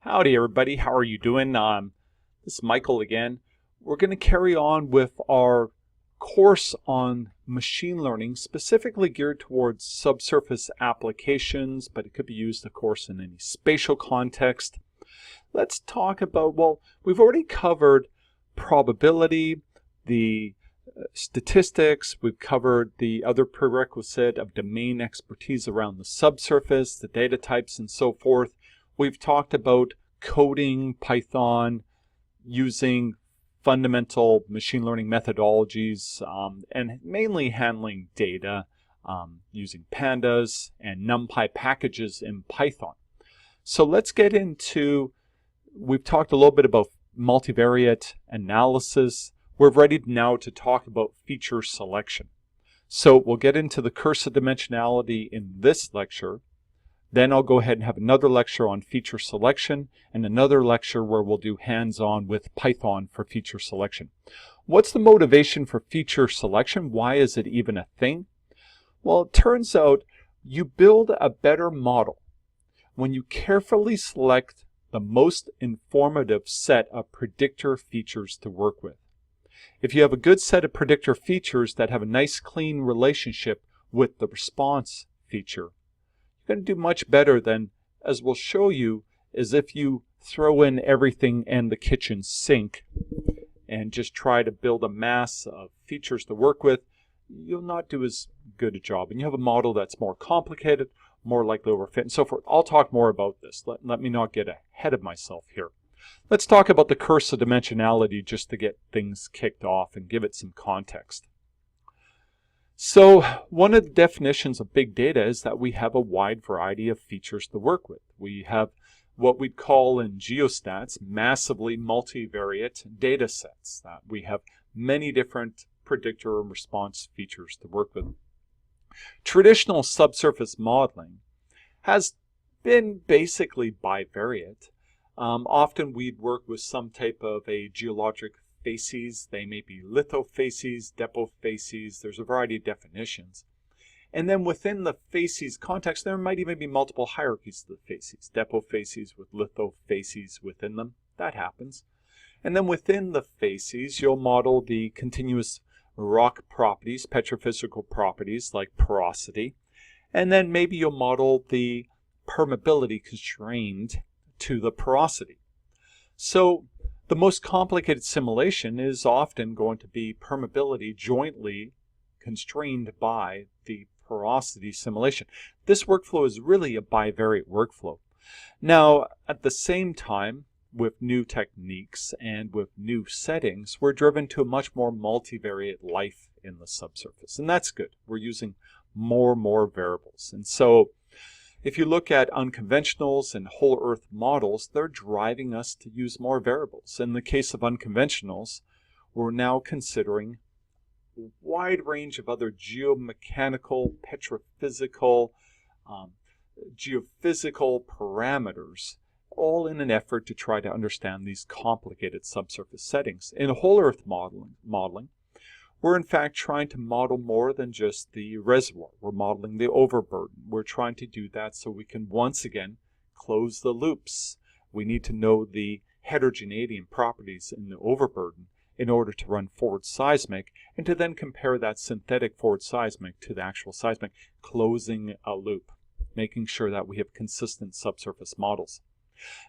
Howdy everybody, how are you doing? This is Michael again. We're going to carry on with our course on machine learning, specifically geared towards subsurface applications, but it could be used, of course, in any spatial context. Let's talk about, well, we've already covered probability, the statistics, we've covered the other prerequisite of domain expertise around the subsurface, the data types, and so forth. We've talked about coding Python using fundamental machine learning methodologies and mainly handling data using pandas and NumPy packages in Python. So let's get into, we've talked a little bit about multivariate analysis. We're ready now to talk about feature selection. So we'll get into the curse of dimensionality in this lecture. Then I'll go ahead and have another lecture on feature selection and another lecture where we'll do hands-on with Python for feature selection. What's the motivation for feature selection? Why is it even a thing? Well, it turns out you build a better model when you carefully select the most informative set of predictor features to work with. If you have a good set of predictor features that have a nice clean relationship with the response feature, you're going to do much better than, as we'll show you, is if you throw in everything and the kitchen sink and just try to build a mass of features to work with. You'll not do as good a job. And you have a model that's more complicated, more likely to overfit, and so forth. I'll talk more about this. Let me not get ahead of myself here. Let's talk about the curse of dimensionality just to get things kicked off and give it some context. So one of the definitions of big data is that we have a wide variety of features to work with. We have what we'd call in geostats massively multivariate data sets. We have many different predictor and response features to work with. Traditional subsurface modeling has been basically bivariate. Often we'd work with some type of a geologic facies. They may be lithofacies, depofacies. There's a variety of definitions. And then within the facies context, there might even be multiple hierarchies to the facies. Depofacies with lithofacies within them. That happens. And then within the facies, you'll model the continuous rock properties, petrophysical properties like porosity. And then maybe you'll model the permeability constrained to the porosity. So the most complicated simulation is often going to be permeability jointly constrained by the porosity simulation. This workflow is really a bivariate workflow. Now, at the same time, with new techniques and with new settings, we're driven to a much more multivariate life in the subsurface. And that's good. We're using more and more variables. And so if you look at unconventionals and whole earth models, they're driving us to use more variables. In the case of unconventionals, we're now considering a wide range of other geomechanical, petrophysical, geophysical parameters, all in an effort to try to understand these complicated subsurface settings. In whole earth modeling, we're in fact trying to model more than just the reservoir. We're modeling the overburden. We're trying to do that so we can once again close the loops. We need to know the heterogeneity and properties in the overburden in order to run forward seismic and to then compare that synthetic forward seismic to the actual seismic, closing a loop, making sure that we have consistent subsurface models.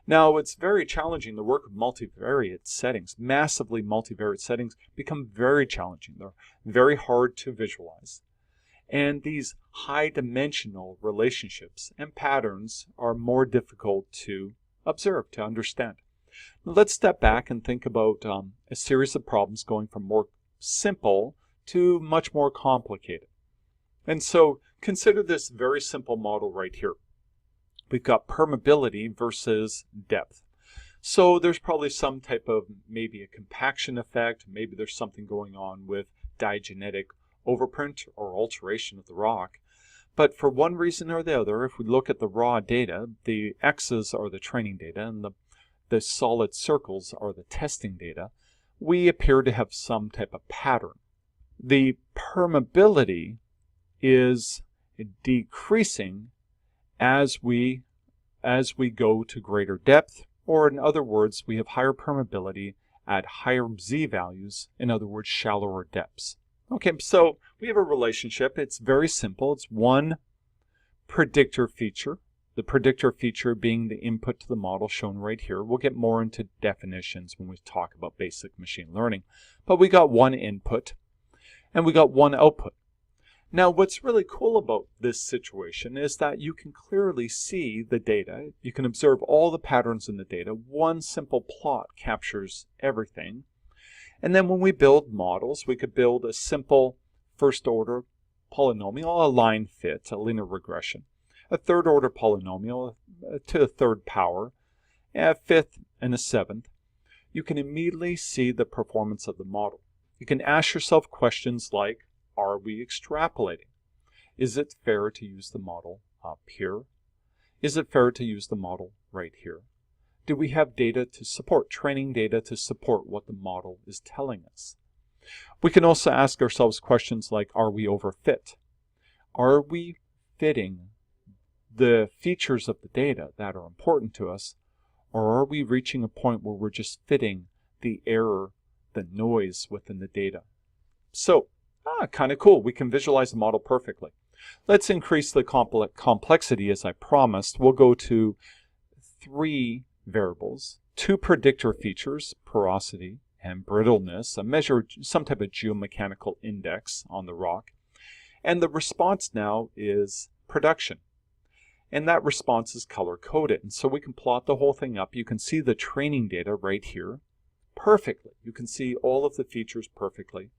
Now, it's very challenging. The work of multivariate settings, massively multivariate settings, become very challenging. They're very hard to visualize. And these high-dimensional relationships and patterns are more difficult to observe, to understand. Now, let's step back and think about a series of problems going from more simple to much more complicated. And so consider this very simple model right here. We've got permeability versus depth. So there's probably some type of maybe a compaction effect. Maybe there's something going on with diagenetic overprint or alteration of the rock. But for one reason or the other, if we look at the raw data, the X's are the training data and the solid circles are the testing data, we appear to have some type of pattern. The permeability is decreasing as we go to greater depth or in other words, we have higher permeability at higher Z values, in other words, shallower depths. Okay, so we have a relationship. It's very simple. It's one predictor feature, the predictor feature being the input to the model shown right here. We'll get more into definitions when we talk about basic machine learning, but we got one input and we got one output. Now, what's really cool about this situation is that you can clearly see the data. You can observe all the patterns in the data. One simple plot captures everything. And then when we build models, we could build a simple first-order polynomial, a line fit, a linear regression, a third-order polynomial to a third power, a fifth and a seventh. You can immediately see the performance of the model. You can ask yourself questions like, are we extrapolating? Is it fair to use the model up here? Is it fair to use the model right here? Do we have data to support, training data to support what the model is telling us? We can also ask ourselves questions like, are we overfit? Are we fitting the features of the data that are important to us, or are we reaching a point where we're just fitting the error, the noise within the data? So, kind of cool. We can visualize the model perfectly. Let's increase the complexity as I promised. We'll go to 3 variables, 2 predictor features, porosity and brittleness, a measure, some type of geomechanical index on the rock. And the response now is production. And that response is color-coded. And so we can plot the whole thing up. You can see the training data right here perfectly. You can see all of the features perfectly.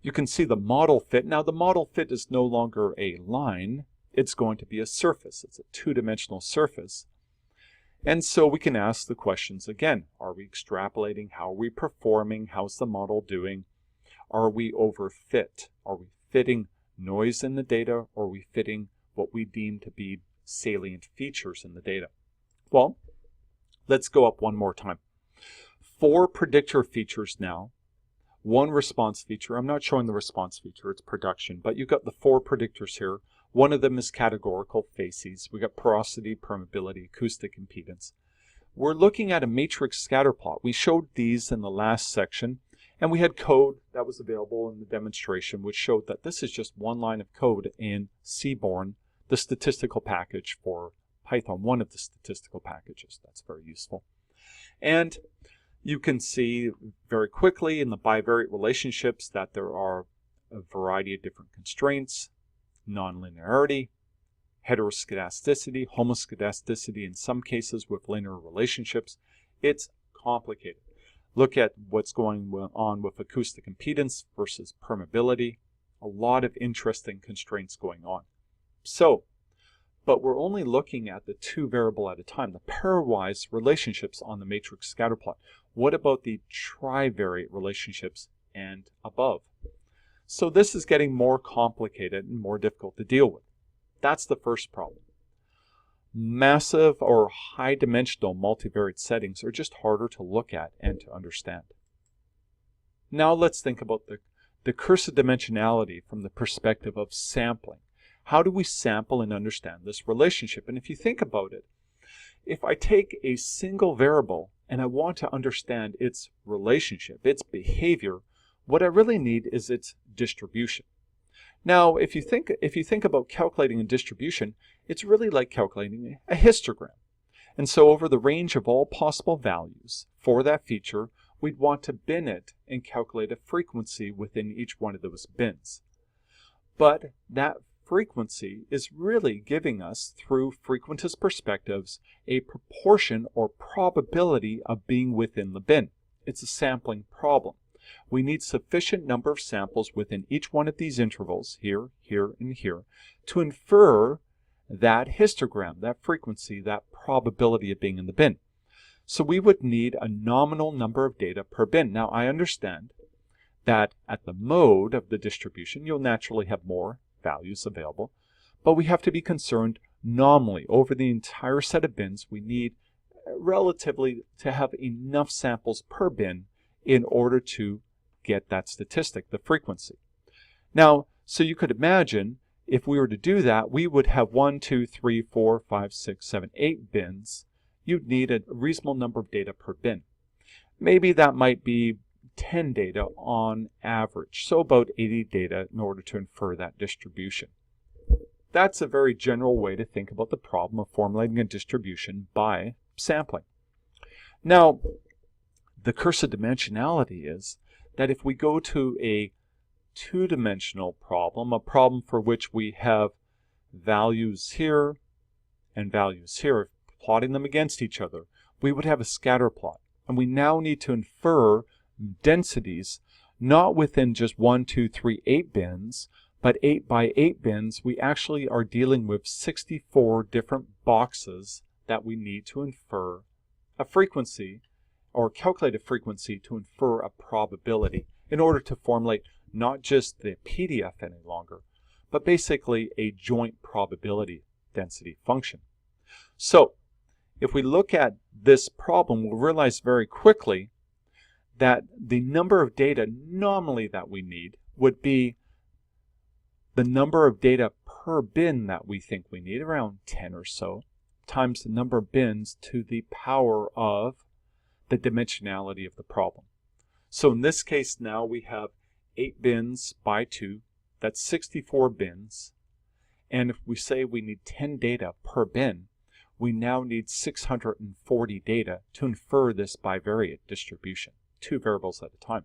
You can see the model fit. Now the model fit is no longer a line. It's going to be a surface. It's a 2-dimensional surface. And so we can ask the questions again. Are we extrapolating? How are we performing? How's the model doing? Are we overfit? Are we fitting noise in the data? Or are we fitting what we deem to be salient features in the data? Well, let's go up one more time. 4 predictor features now. 1 response feature. I'm not showing the response feature, it's production, but you've got the 4 predictors here. One of them is categorical facies. We got porosity, permeability, acoustic impedance. We're looking at a matrix scatter plot. We showed these in the last section, and we had code that was available in the demonstration which showed that this is just one line of code in Seaborn, the statistical package for Python, one of the statistical packages. That's very useful. And you can see very quickly in the bivariate relationships that there are a variety of different constraints, nonlinearity, heteroscedasticity, homoscedasticity in some cases with linear relationships. It's complicated. Look at what's going on with acoustic impedance versus permeability. A lot of interesting constraints going on. So, but we're only looking at the 2 variable at a time, the pairwise relationships on the matrix scatter plot. What about the trivariate relationships and above? So this is getting more complicated and more difficult to deal with. That's the first problem. Massive or high dimensional multivariate settings are just harder to look at and to understand. Now let's think about the curse of dimensionality from the perspective of sampling. How do we sample and understand this relationship? And if you think about it, if I take a single variable and I want to understand its relationship, its behavior, what I really need is its distribution. Now, if you think about calculating a distribution, it's really like calculating a histogram. And so over the range of all possible values for that feature, we'd want to bin it and calculate a frequency within each one of those bins. But that frequency is really giving us, through frequentist perspectives, a proportion or probability of being within the bin. It's a sampling problem. We need sufficient number of samples within each one of these intervals, here, here, and here, to infer that histogram, that frequency, that probability of being in the bin. So we would need a nominal number of data per bin. Now, I understand that at the mode of the distribution, you'll naturally have more values available, but we have to be concerned nominally. Over the entire set of bins, we need relatively to have enough samples per bin in order to get that statistic, the frequency. Now, so you could imagine if we were to do that, we would have 1, 2, 3, 4, 5, 6, 7, 8 bins you'd need a reasonable number of data per bin. Maybe that might be 10 data on average, so about 80 data in order to infer that distribution. That's a very general way to think about the problem of formulating a distribution by sampling. Now, the curse of dimensionality is that if we go to a two-dimensional problem, a problem for which we have values here and values here, plotting them against each other, we would have a scatter plot. And we now need to infer densities not within just 1, 2, 3, 8 bins, but 8 by 8 bins. We actually are dealing with 64 different boxes that we need to infer a frequency or calculate a frequency to infer a probability in order to formulate not just the PDF any longer, but basically a joint probability density function. So if we look at this problem, we'll realize very quickly that the number of data nominally that we need would be the number of data per bin that we think we need, around 10 or so, times the number of bins to the power of the dimensionality of the problem. So in this case now we have 8 bins by 2, that's 64 bins. And if we say we need 10 data per bin, we now need 640 data to infer this bivariate distribution, 2 variables at a time.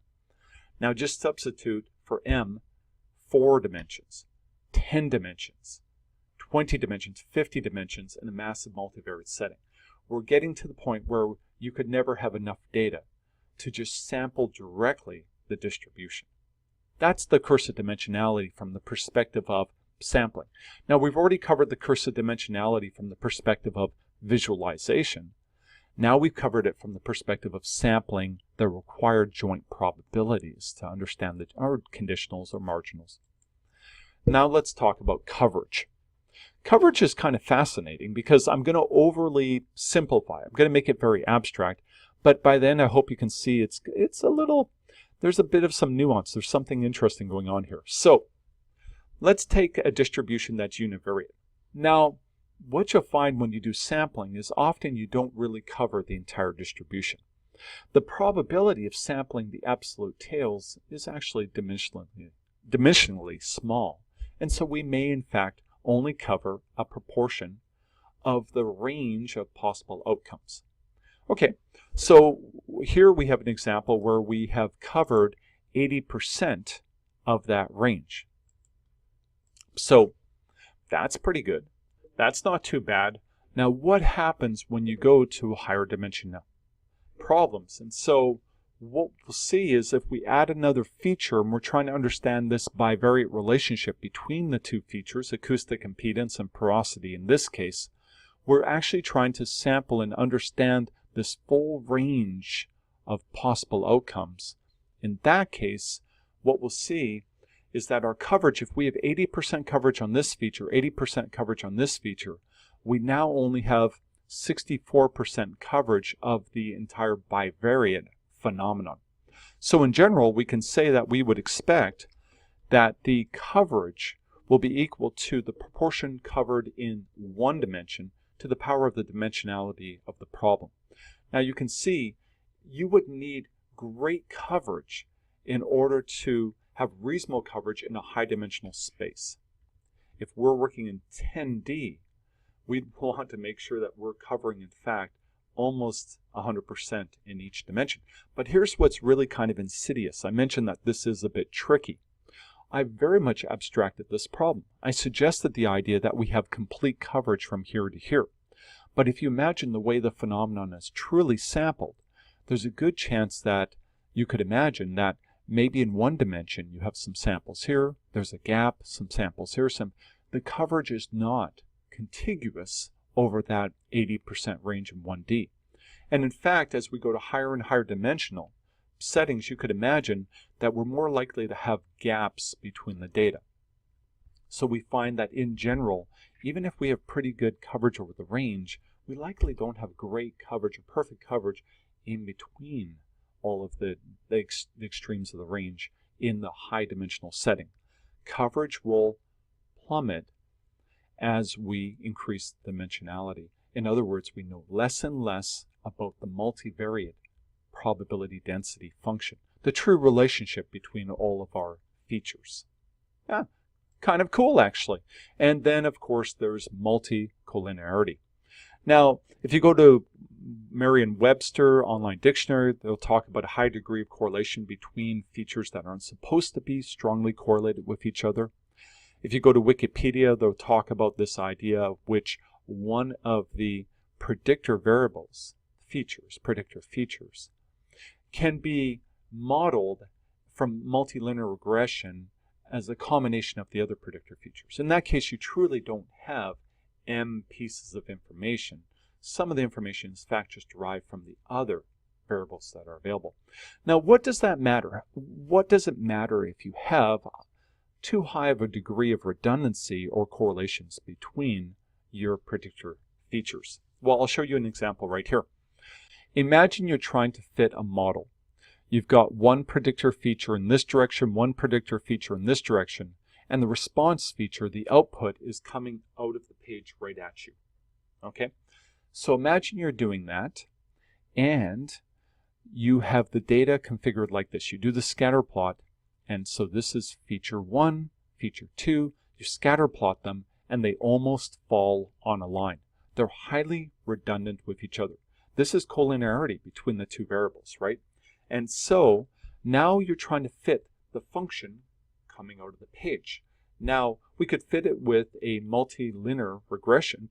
Now just substitute for m 4 dimensions, 10 dimensions, 20 dimensions, 50 dimensions in a massive multivariate setting. We're getting to the point where you could never have enough data to just sample directly the distribution. That's the curse of dimensionality from the perspective of sampling. Now we've already covered the curse of dimensionality from the perspective of visualization. Now we've covered it from the perspective of sampling the required joint probabilities to understand our conditionals or marginals. Now let's talk about coverage. Coverage is kind of fascinating because I'm going to overly simplify. I'm going to make it very abstract, but by then I hope you can see it's a little, there's a bit of some nuance. There's something interesting going on here. So let's take a distribution that's univariate. Now, what you'll find when you do sampling is often you don't really cover the entire distribution. The probability of sampling the absolute tails is actually dimensionally small, and so we may in fact only cover a proportion of the range of possible outcomes. Okay, so here we have an example where we have covered 80% of that range. So that's pretty good. That's not too bad. Now what happens when you go to higher dimension problems? And so what we'll see is if we add another feature and we're trying to understand this bivariate relationship between the two features, acoustic impedance and porosity in this case, we're actually trying to sample and understand this full range of possible outcomes. In that case, what we'll see is that our coverage, if we have 80% coverage on this feature, 80% coverage on this feature, we now only have 64% coverage of the entire bivariate phenomenon. So in general, we can say that we would expect that the coverage will be equal to the proportion covered in one dimension to the power of the dimensionality of the problem. Now you can see you would need great coverage in order to have reasonable coverage in a high dimensional space. If we're working in 10D, we'd want to make sure that we're covering, in fact, almost 100% in each dimension. But here's what's really kind of insidious. I mentioned that this is a bit tricky. I very much abstracted this problem. I suggested the idea that we have complete coverage from here to here. But if you imagine the way the phenomenon is truly sampled, there's a good chance that you could imagine that maybe in one dimension you have some samples here, there's a gap, some samples here, the coverage is not contiguous over that 80% range in 1D. And in fact, as we go to higher and higher dimensional settings, you could imagine that we're more likely to have gaps between the data. So we find that in general, even if we have pretty good coverage over the range, we likely don't have great coverage or perfect coverage in between all of the extremes of the range in the high dimensional setting. Coverage will plummet as we increase dimensionality. In other words, we know less and less about the multivariate probability density function, the true relationship between all of our features. Yeah, kind of cool actually. And then of course there's multicollinearity. Now, if you go to Merriam-Webster Online Dictionary, they'll talk about a high degree of correlation between features that aren't supposed to be strongly correlated with each other. If you go to Wikipedia, they'll talk about this idea of which one of the predictor variables, predictor features, can be modeled from multilinear regression as a combination of the other predictor features. In that case, you truly don't have m pieces of information. Some of the information is in fact just derived from the other variables that are available. Now, what does that matter? What does it matter if you have too high of a degree of redundancy or correlations between your predictor features? Well, I'll show you an example right here. Imagine you're trying to fit a model. You've got one predictor feature in this direction, one predictor feature in this direction, and the response feature, the output, is coming out of the page right at you. Okay? So imagine you're doing that, and you have the data configured like this. You do the scatter plot, and so this is feature 1, feature 2. You scatter plot them, and they almost fall on a line. They're highly redundant with each other. This is collinearity between the two variables, right? And so now you're trying to fit the function coming out of the page. Now, we could fit it with a multilinear regression,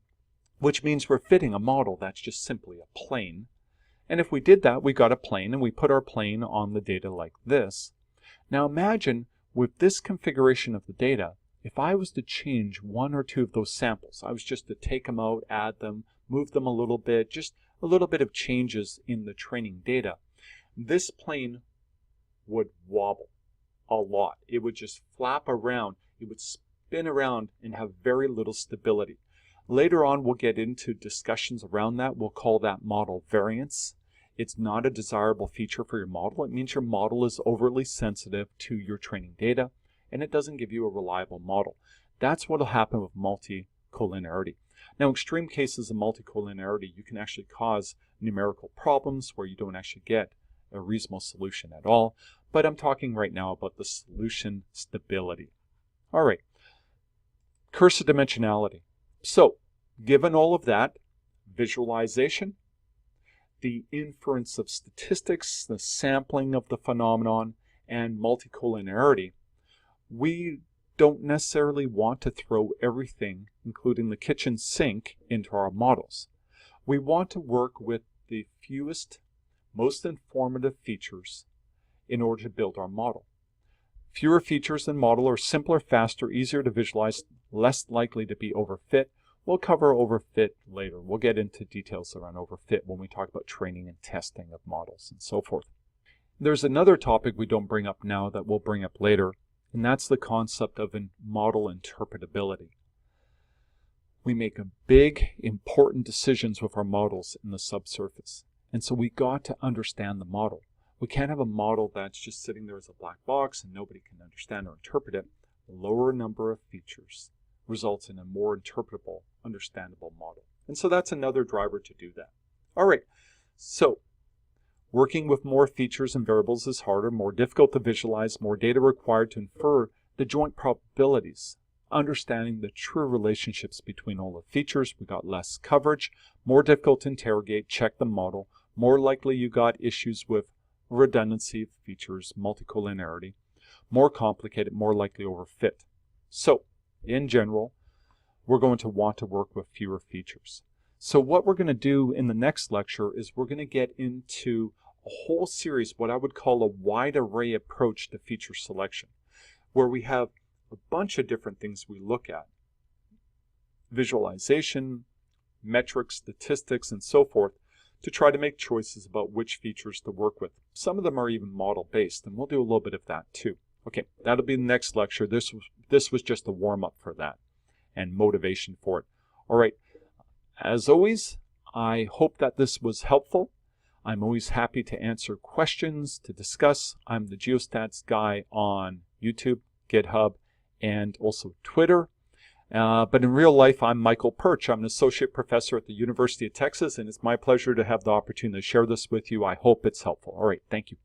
which means we're fitting a model that's just simply a plane. And if we did that, we got a plane, and we put our plane on the data like this. Now imagine with this configuration of the data, if I was to change one or two of those samples, I was just to take them out, add them, move them a little bit, just a little bit of changes in the training data, this plane would wobble a lot. It would just flap around. It would spin around and have very little stability. Later on, we'll get into discussions around that. We'll call that model variance. It's not a desirable feature for your model. It means your model is overly sensitive to your training data, and it doesn't give you a reliable model. That's what will happen with multicollinearity. Now, extreme cases of multicollinearity, you can actually cause numerical problems where you don't actually get a reasonable solution at all, but I'm talking right now about the solution stability. All right, curse of dimensionality. So, given all of that, visualization, the inference of statistics, the sampling of the phenomenon, and multicollinearity, we don't necessarily want to throw everything, including the kitchen sink, into our models. We want to work with the fewest, most informative features in order to build our model. Fewer features in model are simpler, faster, easier to visualize, less likely to be overfit. We'll cover overfit later. We'll get into details around overfit when we talk about training and testing of models and so forth. There's another topic we don't bring up now that we'll bring up later, and that's the concept of model interpretability. We make big, important decisions with our models in the subsurface, and so we got to understand the model. We can't have a model that's just sitting there as a black box and nobody can understand or interpret it. A lower number of features results in a more interpretable, understandable model. And so that's another driver to do that. All right, so working with more features and variables is harder, more difficult to visualize, more data required to infer the joint probabilities. Understanding the true relationships between all the features, we got less coverage, more difficult to interrogate, check the model, more likely you got issues with redundancy of features, multicollinearity, more complicated, more likely overfit. So, in general, we're going to want to work with fewer features. So what we're going to do in the next lecture is we're going to get into a whole series, what I would call a wide array approach to feature selection, where we have a bunch of different things we look at. Visualization, metrics, statistics, and so forth, to try to make choices about which features to work with. Some of them are even model-based, and we'll do a little bit of that too. Okay, that'll be the next lecture. This was just a warm-up for that and motivation for it. All right, as always, I hope that this was helpful. I'm always happy to answer questions, to discuss. I'm the Geostats guy on YouTube, GitHub, and also Twitter. But in real life, I'm Michael Pyrcz. I'm an associate professor at the University of Texas, and it's my pleasure to have the opportunity to share this with you. I hope it's helpful. All right, thank you.